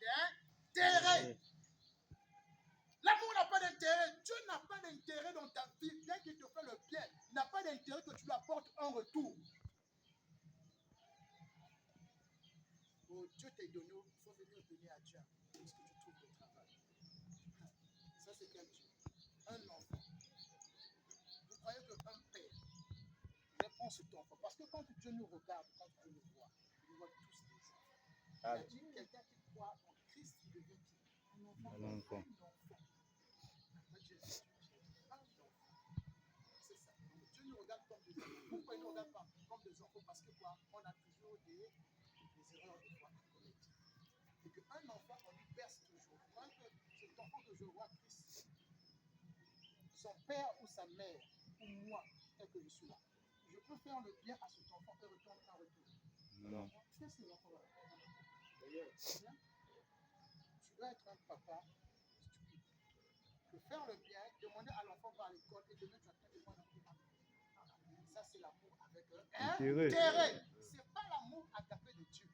d'intérêt. L'amour n'a pas d'intérêt. Dieu n'a pas d'intérêt dans ta vie. Bien qu'il te fait le bien, il n'a pas d'intérêt que tu lui apportes un retour. Oh, Dieu t'a donné, il faut venir donner à Dieu parce que tu trouves le travail. Ça, c'est quel Dieu? Un enfant. Vous croyez qu'un père répond sur ton enfant? Parce que quand Dieu nous regarde, quand Dieu nous voit, il voit tous les enfants. Il a dit quelqu'un qui croit en Christ, il devient qui? Un enfant. Un enfant. Dieu dit un enfant. C'est ça. Donc, Dieu nous regarde comme des enfants. Pourquoi il ne nous regarde pas comme des enfants? Parce que quoi? On a toujours des erreurs de foi à commettre. Et qu'un enfant, on lui perce toujours. Quand cet enfant que je vois Christ, son père ou sa mère, ou moi, tel que je suis là, je peux faire le bien à cet enfant et retourner un retour. Non. Qu'est-ce que l'enfant va faire? Tu dois être un papa stupide. De faire le bien, demander à l'enfant par l'école et demain tu as fait le bien. Ça, c'est l'amour avec intérêt. C'est pas l'amour agapé de Dieu.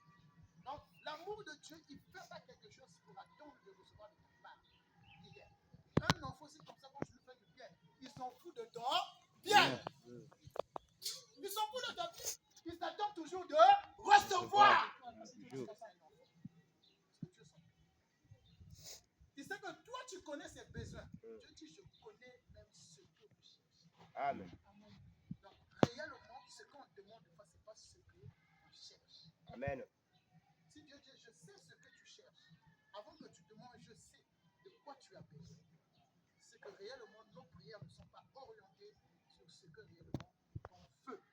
Donc, l'amour de Dieu, il ne fait pas quelque chose pour attendre de recevoir de ta part. Un enfant, c'est comme ça, quand tu lui fais du bien, il s'en fout de ton bien. Il s'en fout de ton bien. Il s'attend toujours de recevoir. Il sait que toi, tu connais ses besoins. Dieu dit, je connais même ce que vous cherchez. Amen. Donc, réellement, ce qu'on demande de fois, ce n'est pas ce que tu cherches. Amen. Si Dieu dit, je sais ce que tu cherches, avant que tu demandes, je sais de quoi tu as besoin. C'est que réellement, nos prières ne sont pas orientées sur ce que réellement on veut,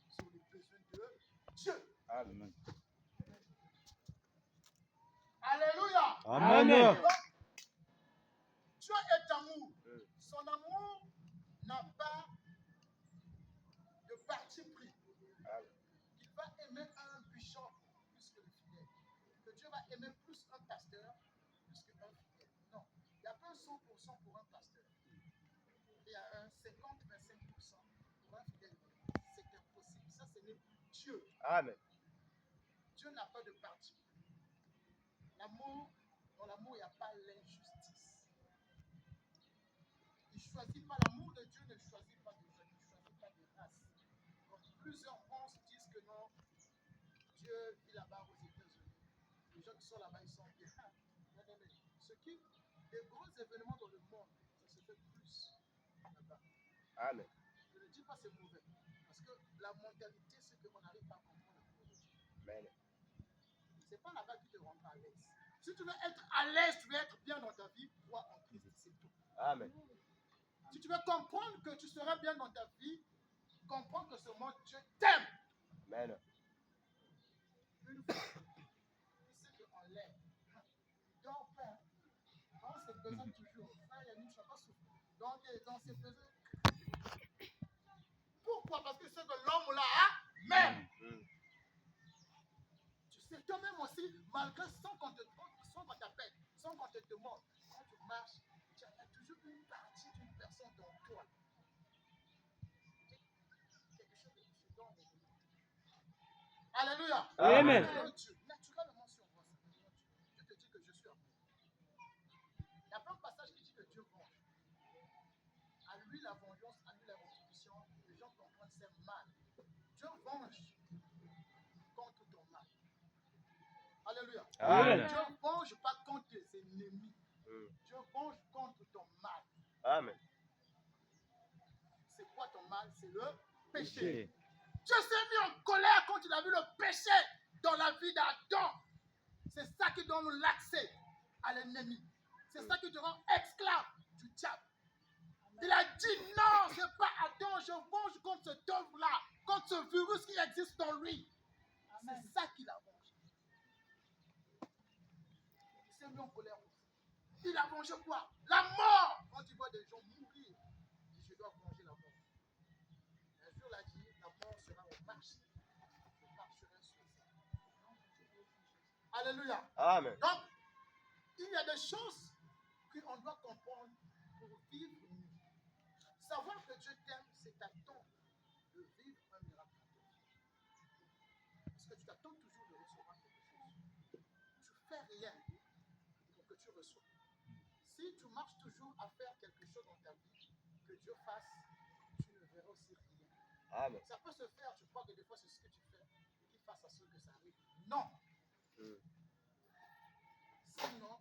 sur les besoins de Dieu. Amen. Alléluia. Amen. Donc, Dieu est amour. Son amour n'a pas de parti pris. Il va aimer un bishop plus que le fidèle. Que Dieu va aimer plus un pasteur plus qu'un fidèle. Non. Il n'y a pas un 100% pour un pasteur. Il y a un 50-25% pour un fidèle. C'est impossible. Ça, ce n'est plus Dieu. Amen. Dieu n'a pas de parti pris. L'amour, dans l'amour, il n'y a pas l'injustice. Il ne choisit pas, l'amour de Dieu ne choisit pas de jeunes, il ne choisit pas de race. Donc, plusieurs pensent, disent que non, Dieu vit là-bas aux États-Unis. Les gens qui sont là-bas, ils sont bien. Les gros événements dans le monde, ça se fait plus là-bas. Amen. Je ne dis pas que c'est mauvais. Parce que la mentalité, c'est qu'on n'arrive pas à comprendre l'amour de Dieu. Amen. Ce n'est pas là-bas qui te rendra à l'aise. Si tu veux être à l'aise, tu veux être bien dans ta vie, crois en Christ, c'est tout. Amen. Si tu veux comprendre que tu seras bien dans ta vie, comprends que ce monde, Dieu t'aime. Amen. Une fois, il sait qu'on l'aime. Il dort pas. Dans ses besoins toujours. Frère Yannick, je ne sais pas souffrir. Donc, dans ses besoins. Pourquoi? Parce que c'est que l'homme là même. Tu sais, toi-même aussi, malgré sans qu'on t'appelle, sans qu'on te demande, quand tu marches, tu as toujours une partie d'une personne dans toi. Quelque chose de différent. Alléluia. Amen. Naturellement, si on voit ça, Dieu te dit que je suis amour. Il y a pas un passage qui dit que Dieu venge. À lui la vengeance, à lui la rétribution, les gens comprennent c'est mal. Dieu venge contre ton mal. Alléluia. Amen. Dieu ne venge pas contre tes ennemis. Dieu venge contre ton mal. Amen. C'est quoi ton mal? C'est le péché. Dieu s'est mis en colère quand il a vu le péché dans la vie d'Adam. C'est ça qui donne l'accès à l'ennemi. C'est ça qui te rend esclave du diable. Il a dit non, c'est pas Adam, je venge contre cet homme-là, contre ce virus qui existe en lui. C'est ça qu'il a vengé. Il s'est mis en colère. Il a vengé quoi? La mort. Quand il voit des gens mourir, il dit je dois venger la mort. Un jour, il a dit la mort sera au marché. Je marcherai sur ça. Alléluia. Amen. Donc, il y a des choses qu'on doit comprendre pour vivre mieux. Savoir que Dieu t'aime, c'est t'attendre de vivre un miracle. Parce que tu t'attends toujours de recevoir quelque chose. Tu ne fais rien. tu reçois. Si tu marches toujours à faire quelque chose dans ta vie, que Dieu fasse, tu ne verras aussi rien. Amen. Ça peut se faire, tu crois que des fois c'est ce que tu fais, qu'il fasse à ce que ça arrive. Non. Sinon,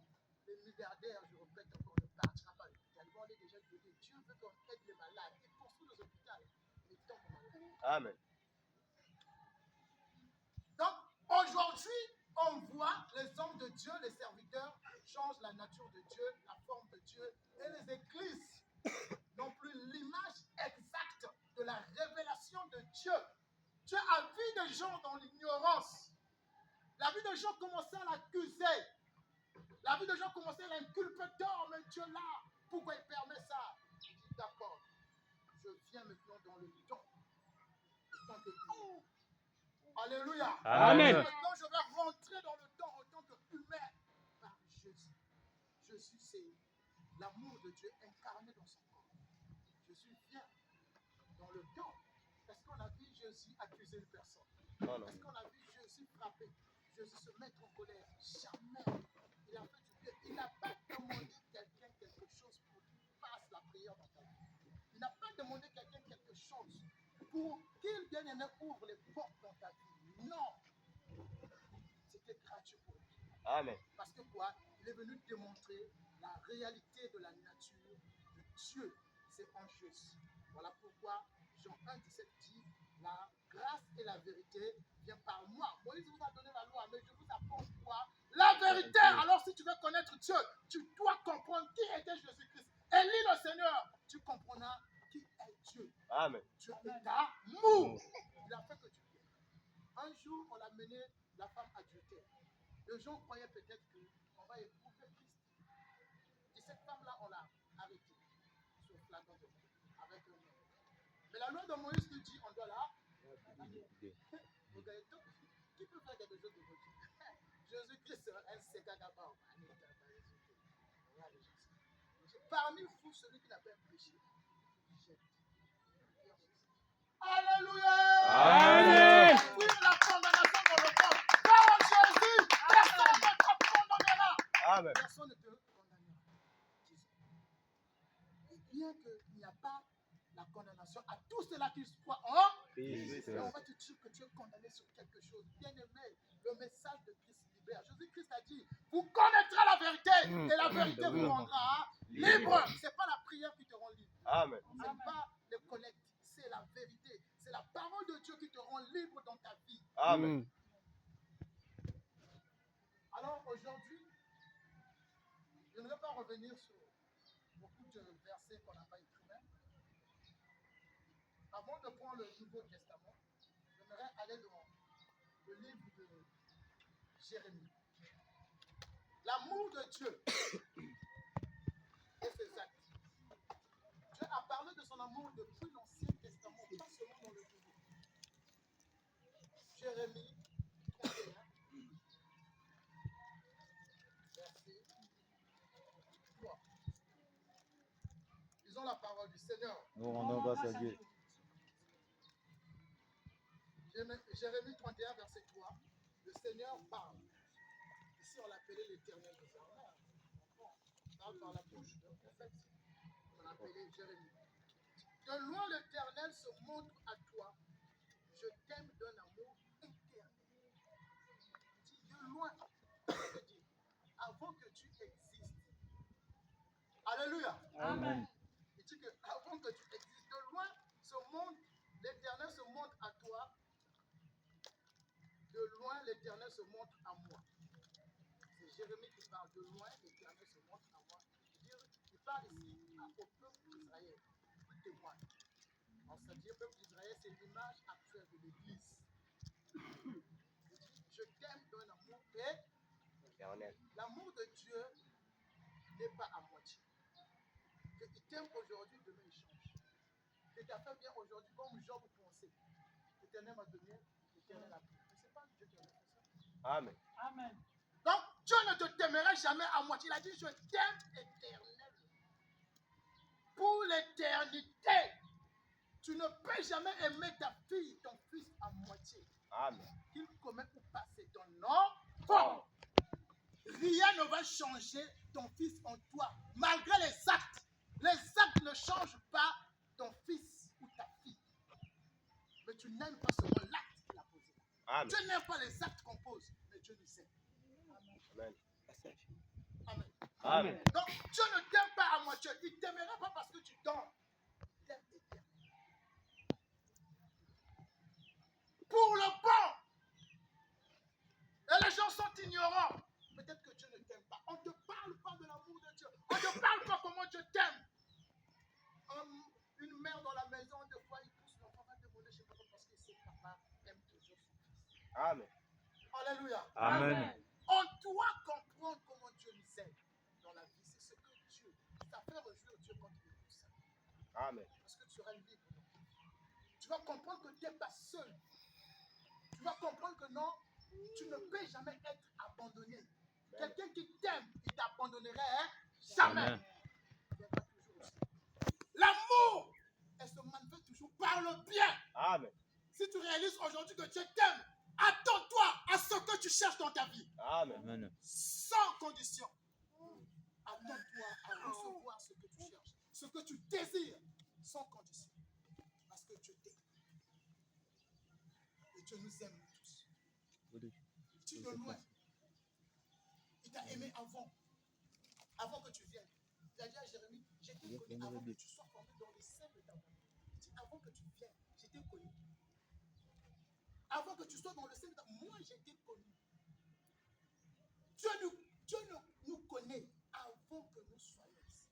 les milliardaires, je répète encore, ne partira pas à l'hôpital. Ils vont aller déjà donner. Dieu veut qu'on aide les malades. Il construit les hôpitaux. Les tombes malades. Amen. Donc, aujourd'hui, on voit les hommes de Dieu, les serviteurs, changent la nature de Dieu, la forme de Dieu, et les églises n'ont plus l'image exacte de la révélation de Dieu. Dieu a vu des gens dans l'ignorance. La vie de gens commençait à l'accuser. La vie de gens commençait à l'inculper. Oh, mais Dieu là, pourquoi il permet ça? Il dit d'accord, je viens maintenant dans le temps. En tant que humain. Alléluia. Amen. Maintenant, je vais rentrer dans le temps en tant qu'humain par Jésus. Jésus, c'est l'amour de Dieu incarné dans son corps. Jésus vient dans le temps. Est-ce qu'on a vu Jésus accuser une personne? Est-ce qu'on a vu Jésus frapper? Jésus se mettre en colère? Jamais. Il a fait du bien. Il n'a pas demandé quelqu'un quelque chose pour qu'il fasse la prière dans ta vie. Il n'a pas demandé quelqu'un quelque chose pour qu'il, bien-aimé, ouvre les portes dans ta vie. Non. C'était gratuit pour lui. Amen. Parce que quoi? Il est venu démontrer la réalité de la nature de Dieu. C'est en Jésus. Voilà pourquoi Jean 1,17 dit, la grâce et la vérité viennent par moi. Moïse vous a donné la loi, mais je vous apporte quoi? La vérité. Alors si tu veux connaître Dieu, tu dois comprendre qui était Jésus-Christ. Et lis le Seigneur, tu comprendras qui est Dieu. Amen. Dieu est amour. Il a fait que tu viennes. Un jour, on a mené la femme adultère. Les gens croyaient peut-être qu'on va éprouver Christ. Et cette femme-là, on l'a arrêtée sur flagrant délit avec un homme. Mais la loi de Moïse nous dit on doit la. Regardez, donc, qui peut faire quelque chose de votre Jésus-Christ, elle s'est gagabao. Parmi vous, celui qui n'a pas péché, alléluia! Amen. Oui, la condamnation dans le corps. Dans Jésus, personne ne te condamnera. Amen. Personne ne te condamnera. Et bien qu'il n'y a pas la condamnation à tous ceux-là qui croient en Christ, on va te dire que tu es condamné sur quelque chose. Bien aimé, le message de Christ libère. Jésus-Christ a dit, vous connaîtrez la vérité et la vérité vous rendra libre. Ce n'est pas la prière qui te rend libre. Amen. Ce n'est pas le collecte, c'est la vérité. C'est la parole de Dieu qui te rend libre dans ta vie. Amen. Alors aujourd'hui, je ne vais pas revenir sur beaucoup de versets qu'on n'a pas écrits. Avant de prendre le Nouveau Testament, j'aimerais aller dans le livre de Jérémie. L'amour de Dieu et ses actes. Dieu a parlé de son amour depuis l'Ancien Testament, pas seulement dans le Nouveau. Jérémie 31, verset 3. Lisons la parole du Seigneur. Nous rendons grâce à Dieu. Jérémie 31, verset 3. Le Seigneur parle. Ici, on l'appelait l'Éternel des armées. On parle par la bouche d'un prophète. On l'appelait Jérémie. De loin, l'Éternel se montre à toi. Je t'aime d'un amour éternel. Il dit de loin. Il dit, avant que tu existes. Alléluia. Amen. Il dit que avant que tu existes, de loin, l'Éternel se montre à toi. De loin, l'Éternel se montre à moi. C'est Jérémie qui parle. De loin, l'Éternel se montre à moi. Il parle ici au peuple d'Israël. Il témoigne. C'est-à-dire, le peuple d'Israël, c'est l'image actuelle de l'Église. Il dit, je t'aime d'un amour éternel. L'amour de Dieu n'est pas à moitié. Il t'aime aujourd'hui, demain il change. Il t'a fait bien aujourd'hui, comme Job pensait. L'Éternel m'a donné, l'Éternel a pris. Mais ce n'est pas Dieu qui a fait ça. Amen. Amen. Donc, Dieu ne te t'aimerait jamais à moitié. Il a dit, je t'aime éternellement. Pour l'éternité. Tu ne peux jamais aimer ta fille, ton fils à moitié. Amen. Qu'il commet ou pas, c'est ton enfant. rien ne va changer ton fils en toi. Malgré les actes ne changent pas ton fils ou ta fille. Mais tu n'aimes pas seulement l'acte qu'il a posé. Amen. Tu n'aimes pas les actes qu'on pose, mais Dieu nous aime. Amen. Amen. Amen. Donc, Dieu ne t'aime pas à moitié. Il ne t'aimera pas parce que tu dors. Il t'aime et t'aime. Pour le bon. Et les gens sont ignorants. Peut-être que Dieu ne t'aime pas. On ne te parle pas de l'amour de Dieu. On ne te parle pas comment Dieu t'aime. Une mère dans la maison, des fois, il pousse l'enfant à demander chez papa parce que ses papas aiment toujours son fils. Amen. Alléluia. Amen. On doit comprendre comment Dieu nous aime dans la vie. C'est ce que Dieu, ça fait réjouir Dieu quand il écoute ça. Amen. Parce que tu seras libre. Tu vas comprendre que tu n'es pas seul. Tu vas comprendre que non, tu ne peux jamais être abandonné. Quelqu'un qui t'aime, il t'abandonnerait jamais. Amen. Il viendra toujours aussi. L'amour, elle se manifeste toujours par le bien. Amen. Si tu réalises aujourd'hui que Dieu t'aime, attends-toi à ce que tu cherches dans ta vie. Amen. Amen. Sans condition. Attends-toi à recevoir ce que tu cherches, ce que tu désires, sans condition. Parce que Dieu t'aime. Et Dieu nous aime nous tous. Tu de loin. Il t'a aimé avant que tu viennes. Il a dit à Jérémie, j'étais connu avant que tu sois formé dans les seins de ta mère. Il dit, avant que tu viennes, j'étais connu. Avant que tu sois dans le sein de ta mère, moi j'étais connu. Dieu nous connaît avant que nous soyons ici.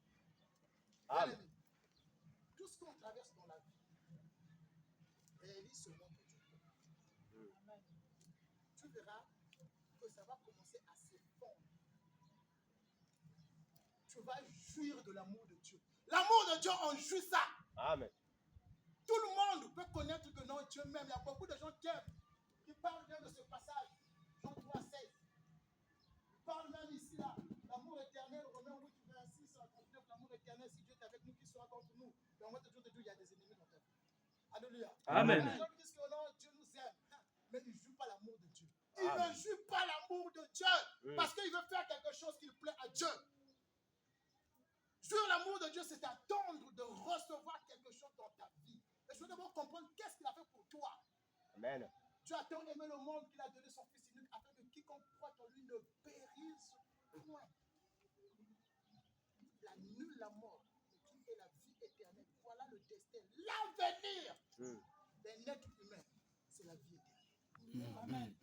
Amen. Tout ce qu'on traverse dans la vie, réalise seulement que Dieu connaît. Tu verras que ça va commencer à se fondre. Tu vas jouir de l'amour de Dieu. L'amour de Dieu, on jouit ça. Amen. Tout le monde peut connaître que non, Dieu m'aime. Il y a beaucoup de gens qui aiment, qui parlent bien de ce passage. Jean 3, 16. Ils parlent même ici, là. L'amour éternel, Romains 8, 26, 39. L'amour éternel, si Dieu est avec nous, qui sera contre nous. Mais on va toujours te dire, il y a des ennemis dans ta vie. Alléluia. Amen. Les gens disent que non, Dieu nous aime. Mais ils ne jouent pas l'amour de Dieu. Ils ne jouent pas l'amour de Dieu. Parce qu'il veut faire quelque chose qui plaît à Dieu. Jouir l'amour de Dieu, c'est attendre de recevoir quelque chose dans ta vie. Et je veux d'abord comprendre qu'est-ce qu'il a fait pour toi. Amen. Tu as tant aimé le monde qu'il a donné son Fils unique afin que quiconque croit en lui ne périsse point. La nulle la mort, mais qui est la vie éternelle. Voilà le destin, l'avenir des êtres humains. C'est la vie éternelle. Amen.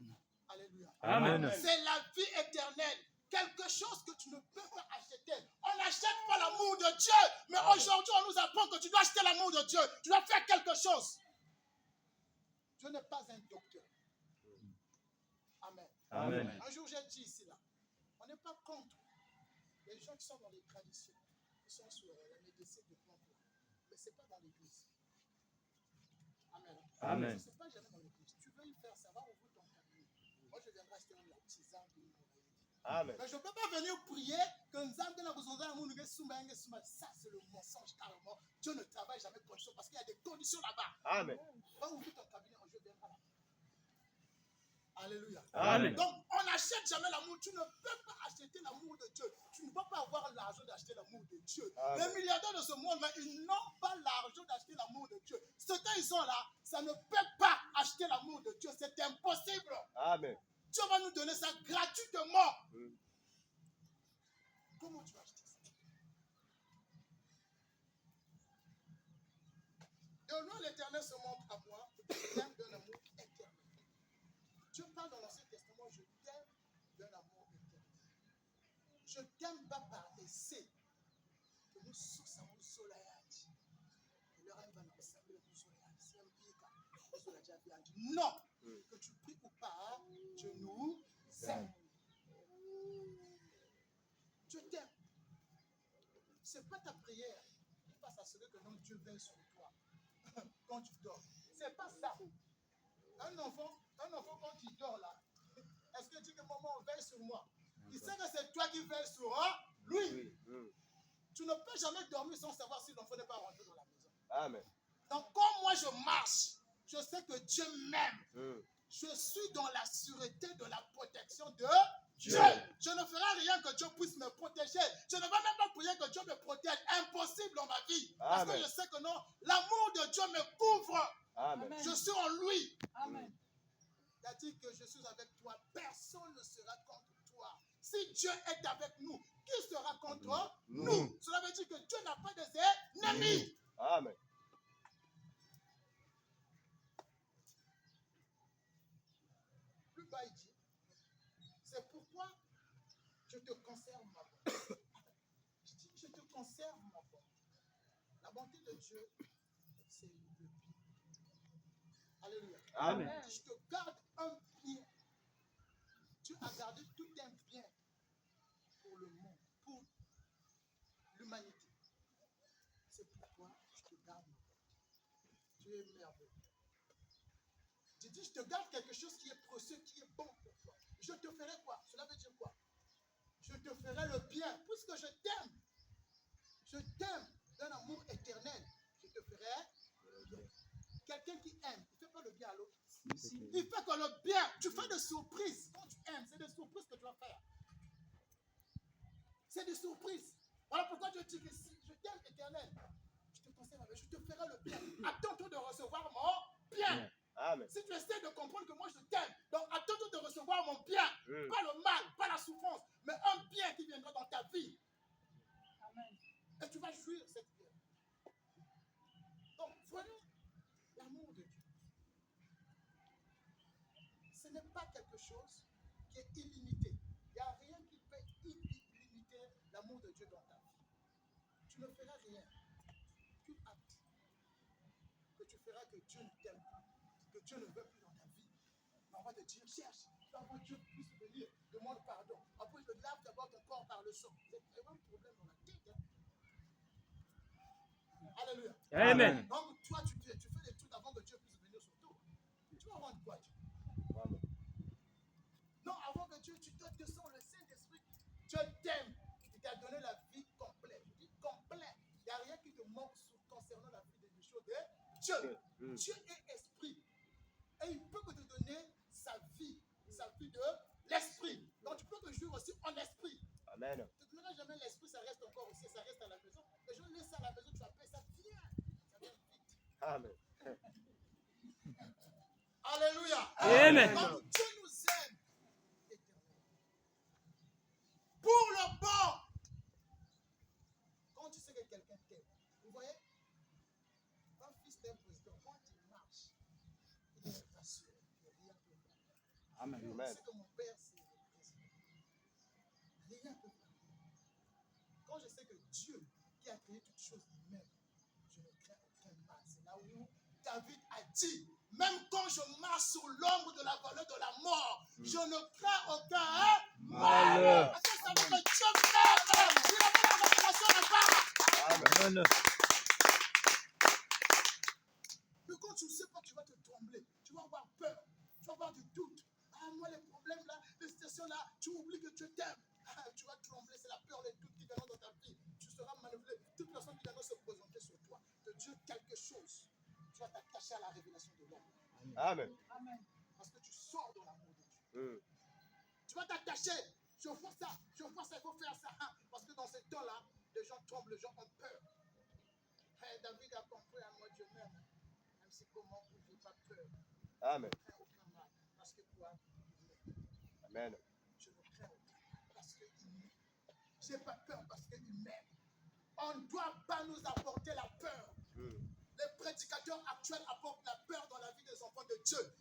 Alléluia. Amen. C'est la vie éternelle. Quelque chose que tu ne peux pas acheter. On n'achète pas l'amour de Dieu. Mais aujourd'hui, on nous apprend que tu dois acheter l'amour de Dieu. Tu dois faire quelque chose. Dieu n'est pas un docteur. Amen. Amen. Un jour, j'ai dit ici, là, on n'est pas contre les gens qui sont dans les traditions, qui sont sur la médecine de plantes là. Mais ce n'est pas dans l'église. Amen. Amen. Ce n'est pas jamais dans l'église. Tu veux y faire, ça va ouvrir ton cabinet. Moi, je viendrai acheter un tisane de l'huile. Amen. Mais je ne peux pas venir prier que nous avons besoin de ça, c'est le mensonge carrément. Dieu ne travaille jamais pour ça parce qu'il y a des conditions là-bas. Amen. Va ouvrir ton cabinet, je viendrai là. Alléluia. Amen. Donc, on n'achète jamais l'amour. Tu ne peux pas acheter l'amour de Dieu. Tu ne peux pas avoir l'argent d'acheter l'amour de Dieu. Amen. Les milliardaires de ce monde, ils n'ont pas l'argent d'acheter l'amour de Dieu. Ce qu'ils ont là, ça ne peut pas acheter l'amour de Dieu. C'est impossible. Amen. Dieu va nous donner ça gratuitement. Comment tu vas acheter ça? Et au nom l'Éternel se montre à moi, il t'aime d'un amour éternel. Dieu parle dans l'Ancien Testament, je t'aime d'un amour éternel. Je t'aime pas par essai. Que nous sommes au soleil. Que leur âme va nous servir au soleil. C'est un pied. Non. Que tu pries ou pas, Dieu nous aime. Je t'aime. Ce n'est pas ta prière qui va s'assurer que non, Dieu veille sur toi quand tu dors. Ce n'est pas ça. Un enfant, quand il dort là, est-ce que Dieu dit que maman veille sur moi? Il sait que c'est toi qui veilles sur lui. Tu ne peux jamais dormir sans savoir si l'enfant n'est pas rentré dans la maison. Amen. Donc, quand moi je marche, je sais que Dieu m'aime. Je suis dans la sûreté de la protection de Dieu. Je ne ferai rien que Dieu puisse me protéger. Je ne vais même pas prier que Dieu me protège. Impossible dans ma vie. Parce que Amen. je sais que non, l'amour de Dieu me couvre. Amen. Je suis en lui. Amen. Il a dit que je suis avec toi. Personne ne sera contre toi. Si Dieu est avec nous, qui sera contre nous? Cela veut dire que Dieu n'a pas de ennemis. Amen. Plus bas, il dit, c'est pourquoi je te conserve ma bonté. Je dis, je te conserve ma bonté. La bonté de Dieu, c'est le bien. Alléluia. Amen. Je te garde un bien. Dieu a gardé tout un bien pour le monde, pour l'humanité. C'est pourquoi je te garde ma bonté. Tu es merveilleux. Je dis, je te garde quelque chose qui est précieux, qui est bon pour toi. Je te ferai quoi? Cela veut dire quoi? Je te ferai le bien, puisque je t'aime. Je t'aime d'un amour éternel. Je te ferai le bien. Quelqu'un qui aime, il ne fait pas le bien à l'autre. Il fait que le bien. Tu fais des surprises. Quand tu aimes, c'est des surprises que tu vas faire. C'est des surprises. Voilà pourquoi Dieu dit que si je t'aime éternel, je te conseille, je te ferai le bien. Attends-toi de recevoir mon bien. Amen. Si tu essaies de comprendre que moi je t'aime, donc attends-toi de recevoir mon bien. Pas le mal, pas la souffrance, mais un bien qui viendra dans ta vie. Amen. Et tu vas jouir cette bien. Donc voilà l'amour de Dieu. Ce n'est pas quelque chose qui est illimité. Il n'y a rien qui peut illimiter l'amour de Dieu dans ta vie. Tu ne feras rien. Tout acte que tu feras que Dieu ne t'aime pas, que Dieu ne veut plus dans ta vie. On va te dire, cherche, avant que Dieu puisse venir, demande pardon. Après, je lave d'abord ton corps par le sang. C'est vraiment un problème dans la tête. Hein? Alléluia. Amen. Donc, toi, tu fais des trucs avant que Dieu puisse venir sur toi. Tu vas rendre quoi, Dieu? Amen. Non, avant que Dieu, tu dois descendre le Saint-Esprit. Dieu t'aime. Il t'a donné la vie complète. Je dis complète. Il n'y a rien qui te manque concernant la vie des choses de Dieu. Dieu est esprit. Et il peut que te donner sa vie de l'esprit. Donc tu peux te jouer aussi en esprit. Amen. Tu ne donneras jamais l'esprit, ça reste encore aussi, ça reste à la maison. Les gens laissent ça à la maison, tu appelles ça, viens. Ça vient vite. Amen. Alléluia. Amen. Donc Dieu nous aime éternellement. Pour le bon. Quand tu sais que quelqu'un t'aime, vous voyez, un fils d'un président, quand il marche, il est rassuré. Il n'y a rien que Amen. je sais que mon père, c'est le président. Rien que quand je sais que Dieu, qui a créé toutes choses, m'aime, je ne crains aucun mal. C'est là où David a dit, même quand je marche sous l'ombre de la vallée de la mort, je ne crains aucun mal. Parce que ça veut que Dieu m'aime. Il n'a pas la révélation de part. Amen. Mais quand tu ne sais pas, tu vas te trembler. Tu vas avoir peur. Tu vas avoir du doute. Ah, moi, les problèmes là, les situations là, tu oublies que Dieu t'aime. Ah, tu vas trembler. C'est la peur, les doutes qui viendront dans ta vie. Tu seras manœuvré. Toute personne qui viendra se présenter sur toi, de Dieu quelque chose, tu vas t'attacher à la révélation de l'homme. Amen. Amen. Parce que tu sors de l'amour de Dieu. Mm. Tu vas t'attacher. Je vois ça, il faut faire ça. Ah, parce que dans ce temps-là, les gens tremblent, les gens ont peur. Hey, David a compris à moi, Dieu m'aime. Même si comment, je n'ai pas peur. Amen. Je ne crains aucun mal. Parce que quoi? Amen. Je ne crains aucun parce qu'il m'aime. Je n'ai pas peur parce qu'il m'aime. On ne doit pas nous apporter la peur. Les prédicateurs actuels apportent la peur dans la vie des enfants de Dieu.